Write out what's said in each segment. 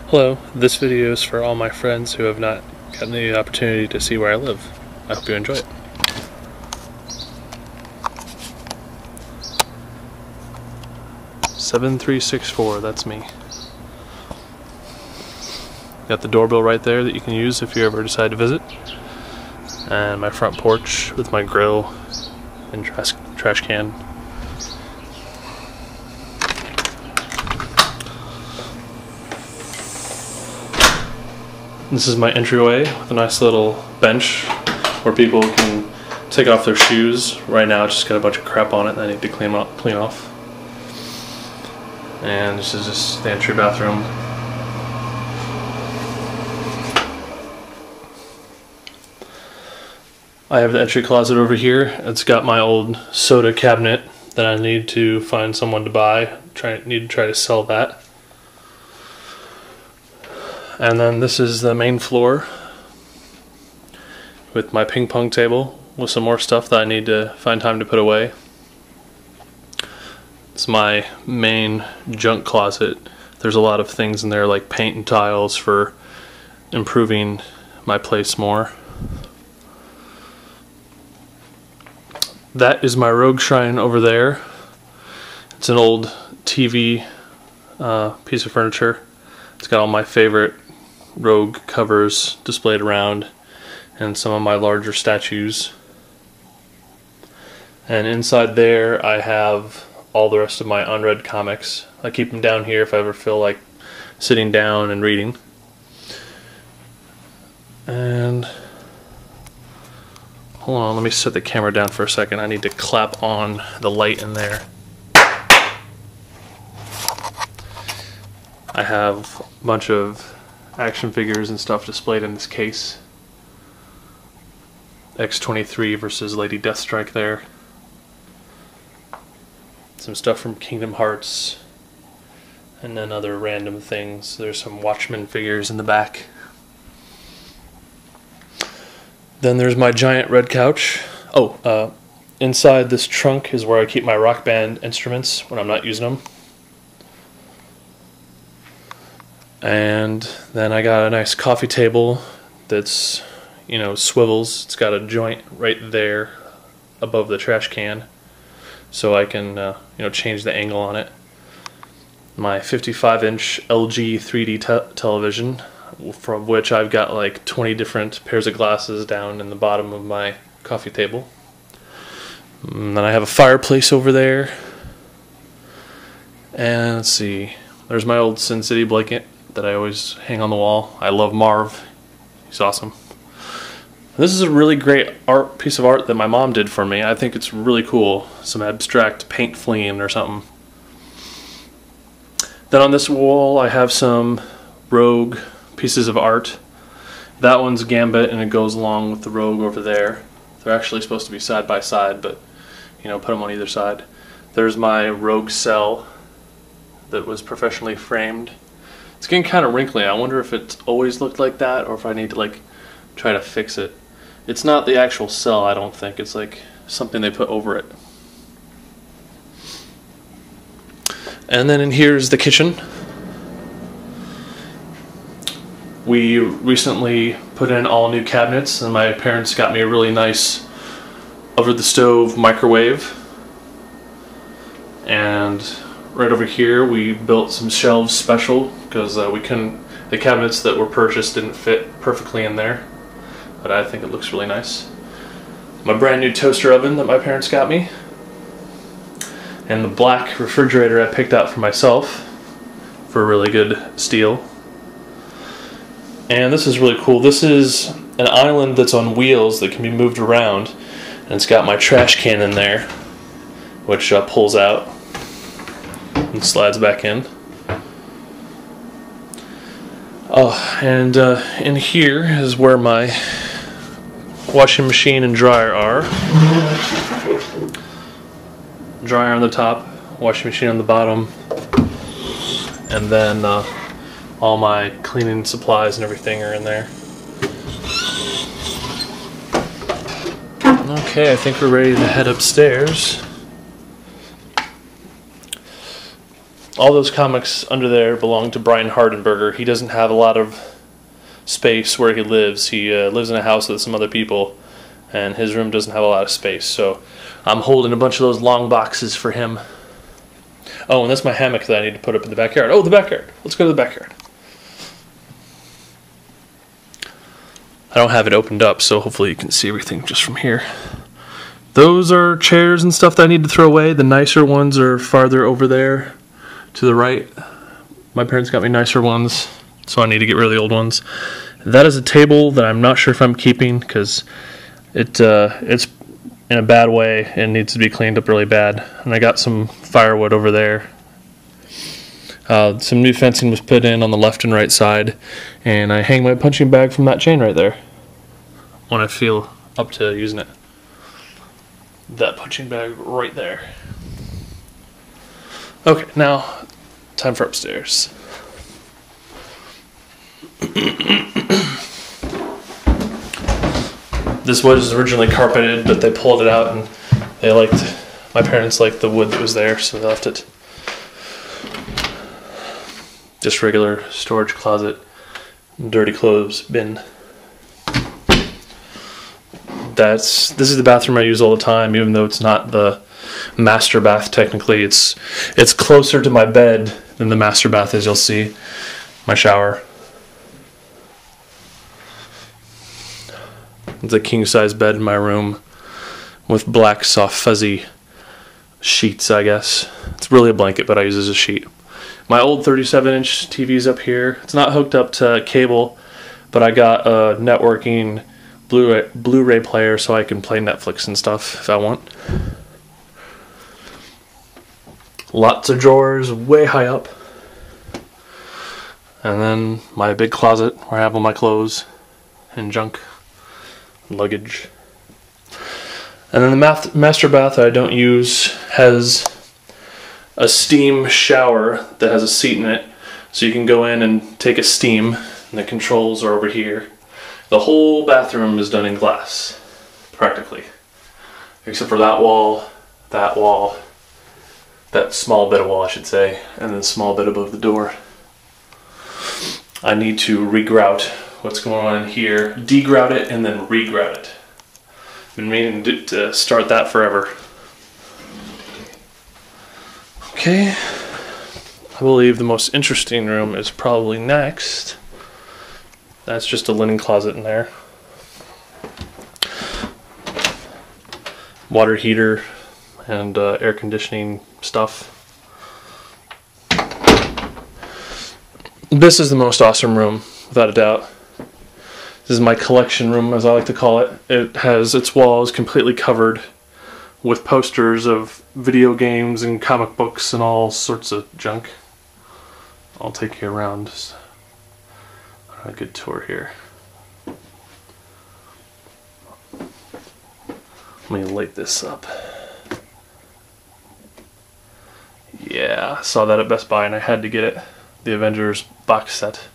Hello, this video is for all my friends who have not gotten the opportunity to see where I live. I hope you enjoy it. "7364, that's me. Got the doorbell right there that you can use if you ever decide to visit. And my front porch with my grill and trash can. This is my entryway with a nice little bench where people can take off their shoes. Right now it's just got a bunch of crap on it that I need to clean off. And this is just the entry bathroom. I have the entry closet over here. It's got my old soda cabinet that I need to find someone to buy. Need to try to sell that. And then this is the main floor with my ping pong table with some more stuff that I need to find time to put away. It's my main junk closet. There's a lot of things in there like paint and tiles for improving my place more. That is my rogue shrine over there. It's an old TV piece of furniture. It's got all my favorite rogue covers displayed around and some of my larger statues. And inside there I have all the rest of my unread comics. I keep them down here if I ever feel like sitting down and reading. And hold on, let me set the camera down for a second. I need to clap on the light in there. I have a bunch of action figures and stuff displayed in this case. X-23 versus Lady Deathstrike there. Some stuff from Kingdom Hearts. And then other random things. There's some Watchmen figures in the back. Then there's my giant red couch. Inside this trunk is where I keep my Rock Band instruments when I'm not using them. And then I got a nice coffee table that's, swivels. It's got a joint right there above the trash can, so I can, change the angle on it. My 55-inch LG 3D television, from which I've got like 20 different pairs of glasses down in the bottom of my coffee table. And then I have a fireplace over there. And let's see, there's my old Sin City blanket that I always hang on the wall. I love Marv. He's awesome. This is a really great piece of art that my mom did for me. I think it's really cool. Some abstract paint fleeing or something. Then on this wall I have some rogue pieces of art. That one's Gambit and it goes along with the rogue over there. They're actually supposed to be side by side, but put them on either side. There's my rogue cell that was professionally framed. It's getting kind of wrinkly. I wonder if it's always looked like that or if I need to try to fix it. It's not the actual cell, I don't think. It's like something they put over it. And then in here is the kitchen. We recently put in all new cabinets and my parents got me a really nice over the stove microwave. And right over here we built some shelves special because the cabinets that were purchased didn't fit perfectly in there, but I think it looks really nice. My brand new toaster oven that my parents got me, and the black refrigerator I picked out for myself for a really good steal. And this is really cool. This is an island that's on wheels that can be moved around, and it's got my trash can in there, which pulls out and slides back in. Oh, and in here is where my washing machine and dryer are. Dryer on the top, washing machine on the bottom, and then all my cleaning supplies and everything are in there. Okay, I think we're ready to head upstairs. all those comics under there belong to Brian Hardenberger. He doesn't have a lot of space where he lives. He lives in a house with some other people, and his room doesn't have a lot of space. So I'm holding a bunch of those long boxes for him. Oh, and that's my hammock that I need to put up in the backyard. Oh, the backyard. Let's go to the backyard. I don't have it opened up, so hopefully you can see everything just from here. Those are chairs and stuff that I need to throw away. The nicer ones are farther over there to the right. My parents got me nicer ones, so I need to get rid of the old ones. That is a table that I'm not sure if I'm keeping because it's in a bad way and needs to be cleaned up really bad. And I got some firewood over there. Some new fencing was put in on the left and right side, and I hang my punching bag from that chain right there when I feel up to using it. That punching bag right there. Okay, now time for upstairs. This wood is originally carpeted, but they pulled it out and my parents liked the wood that was there, so they left it. Just regular storage closet, dirty clothes bin. This is the bathroom I use all the time, even though it's not the master bath technically. It's closer to my bed than the master bath is, you'll see. My shower. It's a king-size bed in my room with black, soft, fuzzy sheets, I guess. It's really a blanket, but I use it as a sheet. My old 37-inch TV's up here. It's not hooked up to cable, but I got a networking Blu-ray player so I can play Netflix and stuff if I want. Lots of drawers way high up. And then my big closet where I have all my clothes and junk and luggage. And then the master bath that I don't use has a steam shower that has a seat in it, so you can go in and take a steam, and the controls are over here. The whole bathroom is done in glass, practically, except for that wall, that small bit of wall I should say, and then a small bit above the door. I need to regrout what's going on in here, degrout it, and then regrout it. Been meaning to start that forever. Okay, I believe the most interesting room is probably next. That's just a linen closet in there. Water heater and air conditioning stuff. This is the most awesome room, without a doubt. This is my collection room, as I like to call it. It has its walls completely covered with posters of video games and comic books and all sorts of junk. I'll take you around. Just a good tour here. Let me light this up. Yeah, I saw that at Best Buy and I had to get it. The Avengers box set.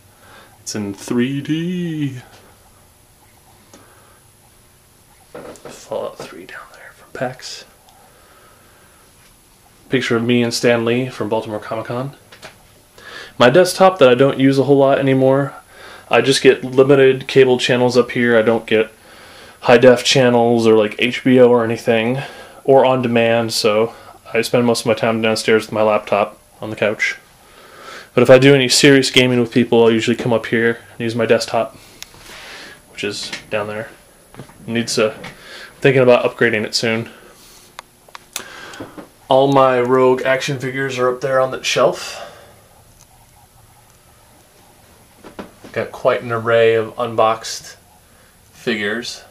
It's in 3D. Fallout 3 down there from PAX. Picture of me and Stan Lee from Baltimore Comic-Con. My desktop that I don't use a whole lot anymore, I just get limited cable channels up here. I don't get high-def channels or like HBO or anything, or on demand, so I spend most of my time downstairs with my laptop on the couch. But if I do any serious gaming with people, I'll usually come up here and use my desktop, which is down there. Thinking about upgrading it soon. All my Rogue action figures are up there on that shelf. Got quite an array of unboxed figures.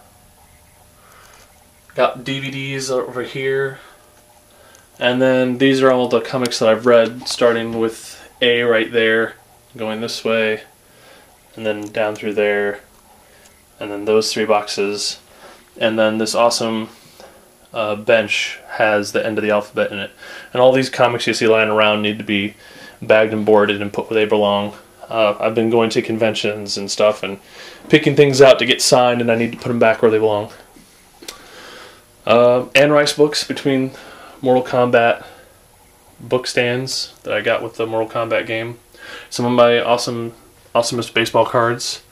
Got DVDs over here. And then these are all the comics that I've read, starting with A right there, going this way, and then down through there, and then those three boxes. And then this awesome bench has the end of the alphabet in it. And all these comics you see lying around need to be bagged and boarded and put where they belong. I've been going to conventions and stuff and picking things out to get signed, and I need to put them back where they belong. Anne Rice books between Mortal Kombat, book stands that I got with the Mortal Kombat game. Some of my awesomest baseball cards.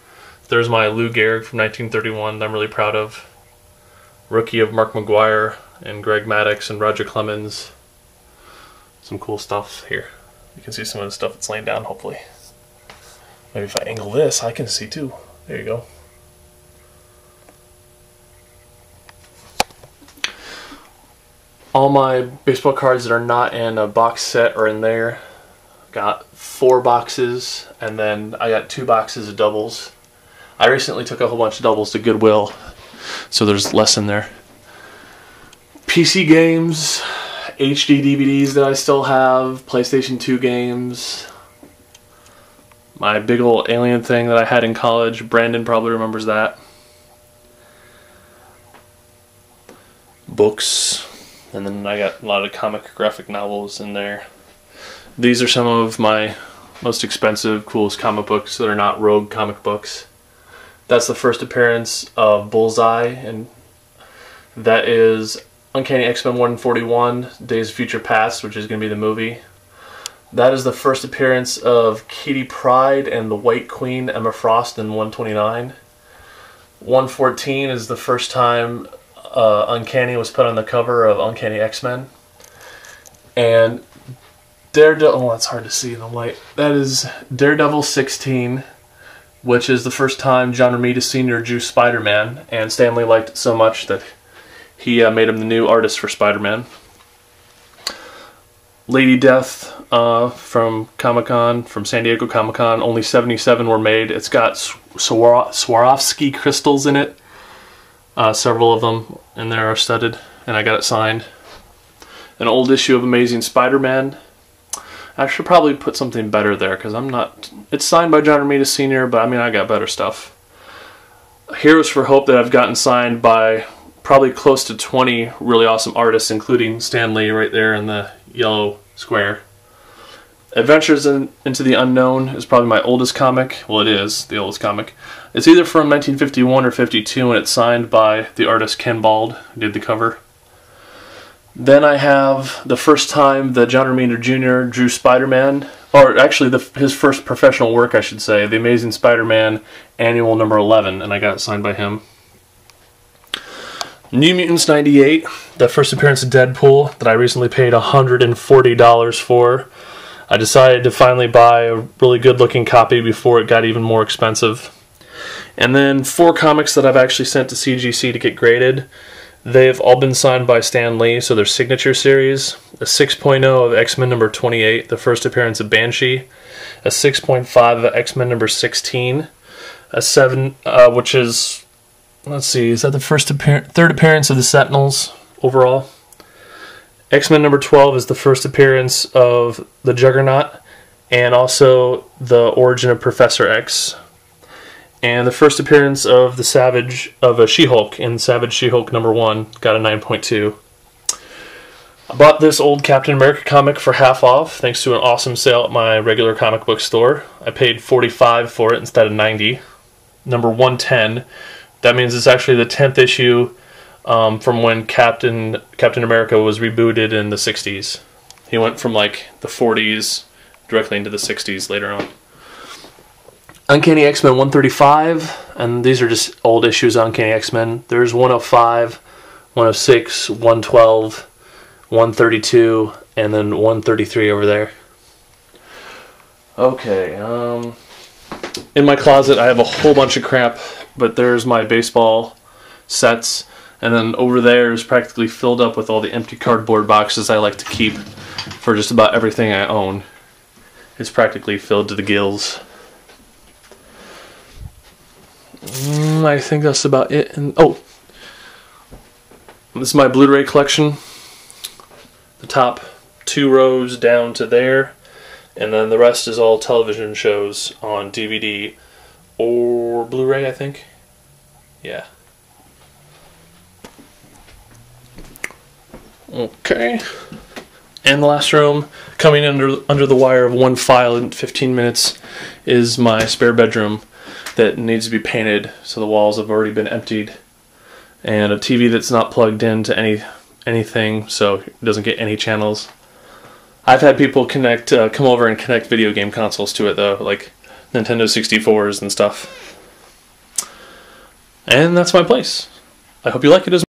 There's my Lou Gehrig from 1931 that I'm really proud of. Rookie of Mark McGuire and Greg Maddux and Roger Clemens. Some cool stuff here. You can see some of the stuff that's laying down, hopefully. Maybe if I angle this, I can see too. There you go. All my baseball cards that are not in a box set are in there. Got 4 boxes, and then I got 2 boxes of doubles. I recently took a whole bunch of doubles to Goodwill, so there's less in there. PC games, HD DVDs that I still have, PlayStation 2 games. My big old Alien thing that I had in college, Brandon probably remembers that. Books. And then I got a lot of comic graphic novels in there. These are some of my most expensive, coolest comic books that are not Rogue comic books. That's the first appearance of Bullseye, and that is Uncanny X-Men 141, Days of Future Past, which is going to be the movie. That is the first appearance of Kitty Pryde and the White Queen, Emma Frost, in 129. 114 is the first time Uncanny was put on the cover of Uncanny X-Men. And Daredevil, oh, that's hard to see in the light. That is Daredevil 16, which is the first time John Romita Sr. drew Spider-Man, and Stan Lee liked it so much that he made him the new artist for Spider-Man. Lady Death from Comic-Con, from San Diego Comic-Con, only 77 were made. It's got Swarovski crystals in it. Several of them in there are studded, and I got it signed. An old issue of Amazing Spider-Man. I should probably put something better there, because I'm not... It's signed by John Romita Sr., but I mean, I got better stuff. Heroes for Hope that I've gotten signed by probably close to 20 really awesome artists, including Stan Lee right there in the yellow square. Adventures into the Unknown is probably my oldest comic. Well, it is the oldest comic. It's either from 1951 or 52, and it's signed by the artist Ken Bald, who did the cover. Then I have the first time that John Romita Jr. drew Spider-Man, or actually his first professional work, I should say, The Amazing Spider-Man Annual number 11, and I got it signed by him. New Mutants 98, the first appearance of Deadpool that I recently paid $140 for. I decided to finally buy a really good looking copy before it got even more expensive. And then 4 comics that I've actually sent to CGC to get graded. They've all been signed by Stan Lee, so they're signature series. A 6.0 of X-Men number 28, the first appearance of Banshee. A 6.5 of X-Men number 16. A 7, which is, let's see, is that the third appearance of the Sentinels overall? X-Men number 12 is the first appearance of the Juggernaut, and also the origin of Professor X. And the first appearance of the She-Hulk in Savage She-Hulk number 1, got a 9.2. I bought this old Captain America comic for half off, thanks to an awesome sale at my regular comic book store. I paid $45 for it instead of $90. Number 110. That means it's actually the 10th issue from when Captain America was rebooted in the 60s. He went from like the 40s directly into the 60s later on. Uncanny X-Men 135, and these are just old issues of Uncanny X-Men. There's 105, 106, 112, 132, and then 133 over there. Okay, in my closet I have a whole bunch of crap, but there's my baseball sets. And then over there is practically filled up with all the empty cardboard boxes I like to keep for just about everything I own. It's practically filled to the gills. I think that's about it. And oh, this is my Blu-ray collection. The top 2 rows down to there, and then the rest is all television shows on DVD or Blu-ray, I think. Yeah. Okay, and the last room, coming under the wire of one file in 15 minutes, is my spare bedroom that needs to be painted, so the walls have already been emptied, and a TV that's not plugged into anything, so it doesn't get any channels. I've had people come over and connect video game consoles to it though, like Nintendo 64s and stuff. And that's my place. I hope you like it as